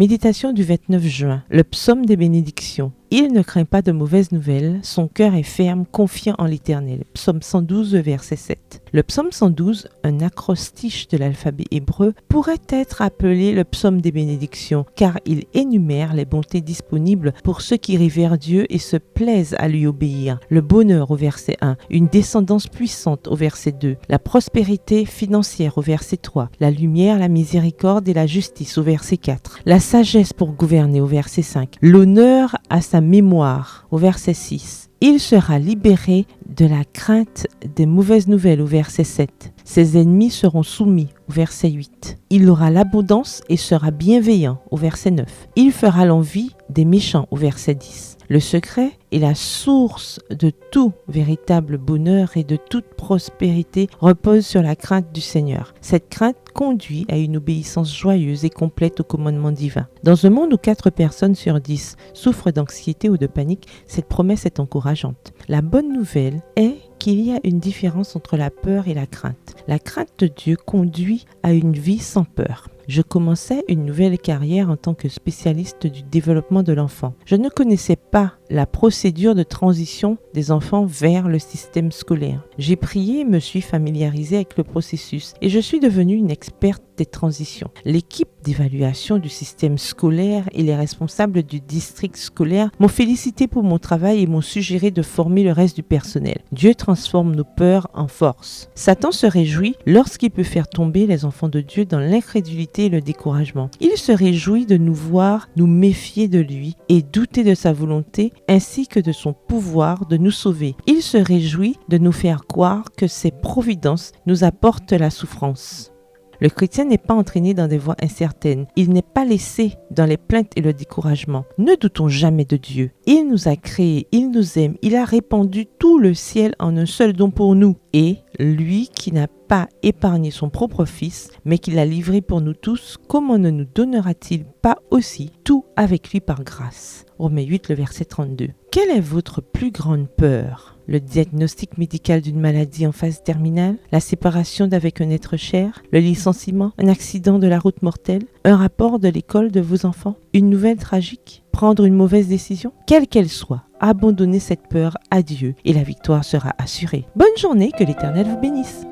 Méditation du 29 juin, le psaume des bénédictions. Il ne craint pas de mauvaises nouvelles, son cœur est ferme, confiant en l'Éternel. Psaume 112, verset 7. Le psaume 112, un acrostiche de l'alphabet hébreu, pourrait être appelé le psaume des bénédictions, car il énumère les bontés disponibles pour ceux qui révèrent Dieu et se plaisent à lui obéir. Le bonheur au verset 1, une descendance puissante au verset 2, la prospérité financière au verset 3, la lumière, la miséricorde et la justice au verset 4, la sagesse pour gouverner au verset 5, l'honneur à sa mémoire au verset 6. Il sera libéré de la crainte des mauvaises nouvelles au verset 7. Ses ennemis seront soumis au verset 8. Il aura l'abondance et sera bienveillant au verset 9. Il fera l'envie des méchants au verset 10. Le secret est la source de tout véritable bonheur et de toute prospérité repose sur la crainte du Seigneur. Cette crainte conduit à une obéissance joyeuse et complète au commandement divin. Dans un monde où 4 personnes sur 10 souffrent d'anxiété ou de panique, cette promesse est encourageante. La bonne nouvelle est qu'il y a une différence entre la peur et la crainte. La crainte de Dieu conduit à une vie sans peur. Je commençais une nouvelle carrière en tant que spécialiste du développement de l'enfant. Je ne connaissais pas la procédure de transition des enfants vers le système scolaire. J'ai prié et me suis familiarisée avec le processus et je suis devenue une experte des transitions. L'équipe d'évaluation du système scolaire et les responsables du district scolaire m'ont félicité pour mon travail et m'ont suggéré de former le reste du personnel. Dieu transforme nos peurs en force. Satan se réjouit lorsqu'il peut faire tomber les enfants de Dieu dans l'incrédulité et le découragement. Il se réjouit de nous voir nous méfier de lui et douter de sa volonté ainsi que de son pouvoir de nous sauver. Il se réjouit de nous faire croire que ses providences nous apportent la souffrance. Le chrétien n'est pas entraîné dans des voies incertaines. Il n'est pas laissé dans les plaintes et le découragement. Ne doutons jamais de Dieu. Il nous a créés, il nous aime, il a répandu tout le ciel en un seul don pour nous. Et lui qui n'a pas épargné son propre fils, mais qui l'a livré pour nous tous, comment ne nous donnera-t-il pas aussi tout avec lui par grâce? Romains 8, le verset 32. Quelle est votre plus grande peur? Le diagnostic médical d'une maladie en phase terminale, la séparation d'avec un être cher, le licenciement, un accident de la route mortelle, un rapport de l'école de vos enfants, une nouvelle tragique, prendre une mauvaise décision? Quelle qu'elle soit, abandonnez cette peur à Dieu et la victoire sera assurée. Bonne journée, que l'Éternel vous bénisse.